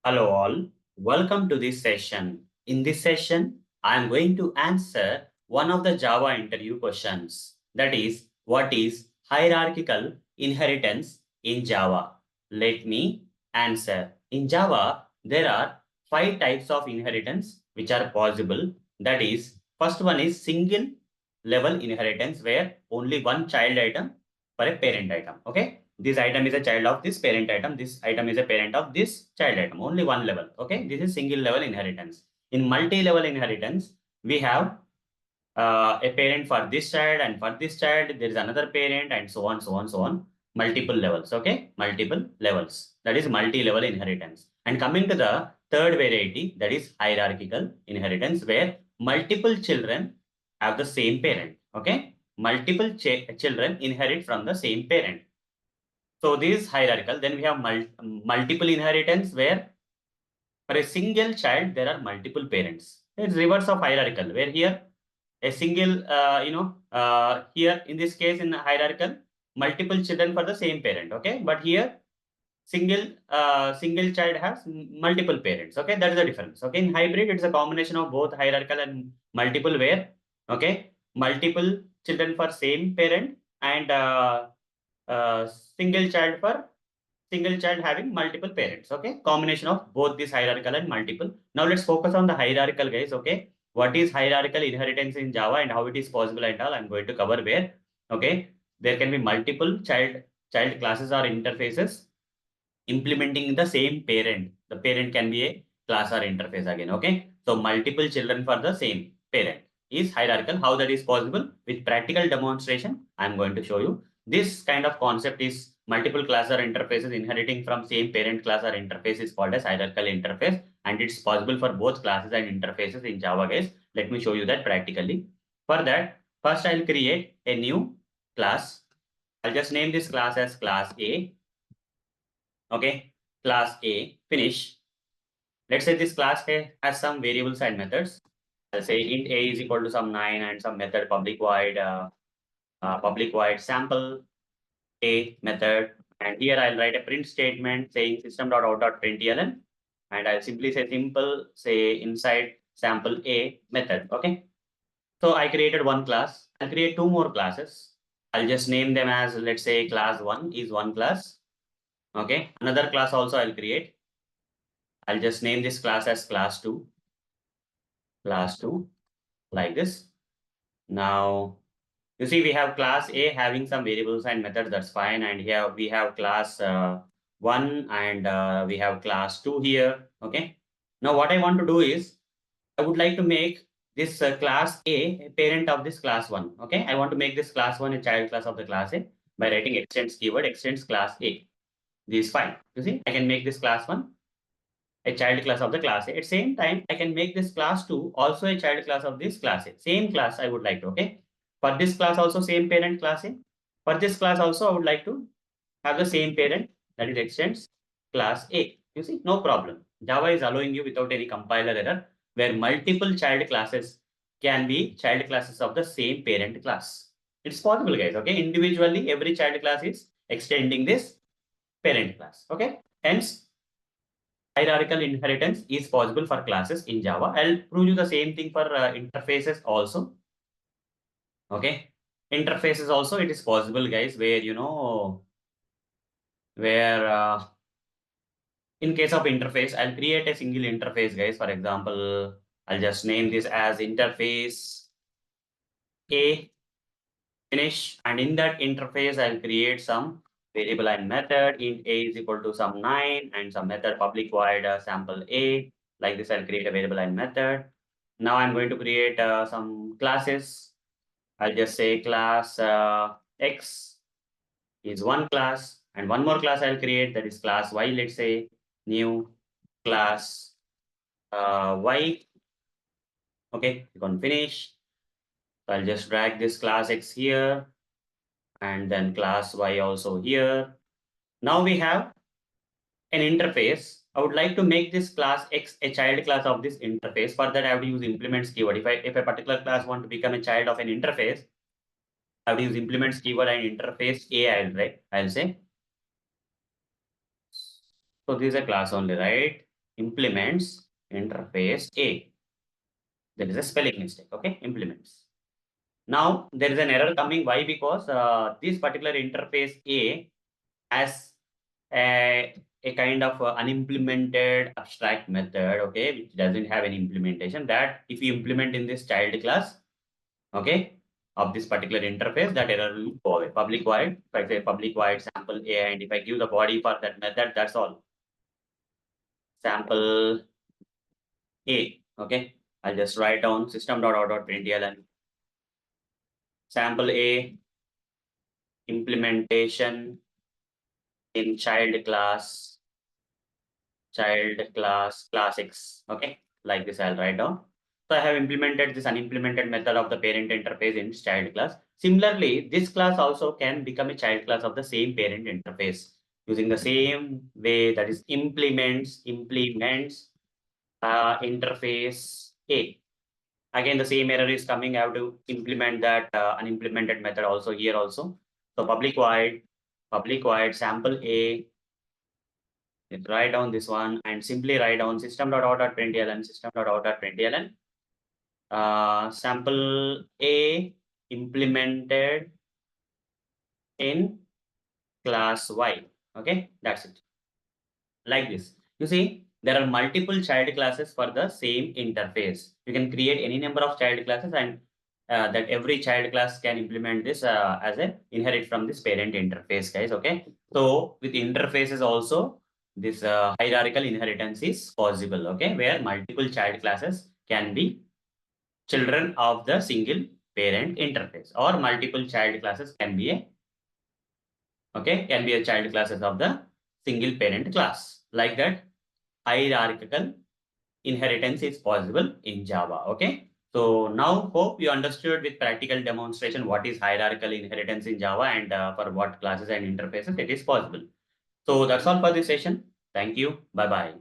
Hello all, welcome to this session. In this session, I am going to answer one of the Java interview questions. That is, what is hierarchical inheritance in Java? Let me answer. In Java, there are five types of inheritance which are possible. That is, first one is single level inheritance where only one child item for a parent item. Okay, this item is a child of this parent item, this item is a parent of this child item, only one level. Okay, this is single level inheritance. In multi-level inheritance, we have a parent for this child, and for this child there is another parent, and so on, so on, so on. Multiple levels. Okay, multiple levels, that is multi-level inheritance. And coming to the third variety, that is hierarchical inheritance, where multiple children have the same parent. Okay, multiple children inherit from the same parent. So this is hierarchical. Then we have multiple inheritance, where for a single child there are multiple parents. It's reverse of hierarchical, where here a single, here in this case in hierarchical, multiple children for the same parent. Okay, but here single child has multiple parents. Okay, that is the difference. Okay, in hybrid it's a combination of both hierarchical and multiple, where okay, multiple children for same parent, and uh, single child for single child having multiple parents. Okay, combination of both this hierarchical and multiple. Now let's focus on the hierarchical, guys. Okay, what is hierarchical inheritance in Java and how it is possible and all I'm going to cover. Where okay, there can be multiple child classes or interfaces implementing the same parent. The parent can be a class or interface again. Okay, so multiple children for the same parent is hierarchical. How that is possible? With practical demonstration, I'm going to show you. This kind of concept is multiple class or interfaces inheriting from same parent class or interface is called as hierarchical interface, and it's possible for both classes and interfaces in Java, guys. Let me show you that practically. For that, first I'll create a new class. I'll just name this class as class A. Okay, class A, finish. Let's say this class A has some variables and methods. I'll say int A is equal to some 9 and some method public void sample A method. And here I'll write a print statement saying system.out.println, and I'll simply say simple, say inside sample A method. Okay, so I created one class. I'll create two more classes. I'll just name them as, let's say class 1 is one class. Okay, another class also I'll create. I'll just name this class as class 2, like this. Now, you see we have class A having some variables and methods, that's fine. And here we have class 1 and we have class 2 here. Okay. Now, what I want to do is, I would like to make this class A parent of this class 1. Okay. I want to make this class 1 a child class of the class A by writing extends keyword, extends class A. This is fine. You see, I can make this class 1 a child class of the class A. At same time, I can make this class 2 also a child class of this class A. Same class I would like to, okay? For this class also same parent class A. For this class also I would like to have the same parent, that is extends class A. You see, no problem. Java is allowing you without any compiler error, where multiple child classes can be child classes of the same parent class. It's possible, guys, okay? Individually, every child class is extending this parent class, okay? Hence, hierarchical inheritance is possible for classes in Java. I'll prove you the same thing for interfaces also. Okay, interfaces also it is possible, guys, where where in case of interface, I'll create a single interface, guys. For example, I'll just name this as interface A, finish, and in that interface, I'll create some variable and method. Int A is equal to some 9 and some method public void sample A. Like this, I'll create a variable and method. Now I'm going to create some classes. I'll just say class X is one class, and one more class I'll create, that is class Y. Let's say new class Y. Okay, you can finish. So I'll just drag this class X here and then class Y also here. Now we have an interface. I would like to make this class X a child class of this interface. For that, I have to use implements keyword. If a particular class want to become a child of an interface, I have to use implements keyword and interface A. I'll write. I'll say. So this is a class only, right? implements interface A. There is a spelling mistake. Okay, implements. Now there is an error coming. Why? Because this particular interface A has a kind of unimplemented abstract method, okay, which doesn't have any implementation. That if you implement in this child class, okay, of this particular interface, that error will go away. Public void, if I say public void sample A, and if I give the body for that method, that's all. Sample A, okay. I'll just write down system.out.println sample A implementation in child class classics. Okay, like this I'll write down. So I have implemented this unimplemented method of the parent interface in child class. Similarly, this class also can become a child class of the same parent interface using the same way, that is implements interface A. Again, the same error is coming. I have to implement that unimplemented method also here also. So public void sample A. Write down this one and simply write down system.out.println system.out.println sample A implemented in class Y. Okay, that's it. Like this. You see, there are multiple child classes for the same interface. You can create any number of child classes, and that every child class can implement this as a inherit from this parent interface, guys. Okay. So with interfaces also, this hierarchical inheritance is possible. Okay, where multiple child classes can be children of the single parent interface, or multiple child classes can be a child classes of the single parent class. Like that, hierarchical inheritance is possible in Java. Okay. So now hope you understood with practical demonstration what is hierarchical inheritance in Java, and for what classes and interfaces it is possible. So that's all for this session. Thank you. Bye bye.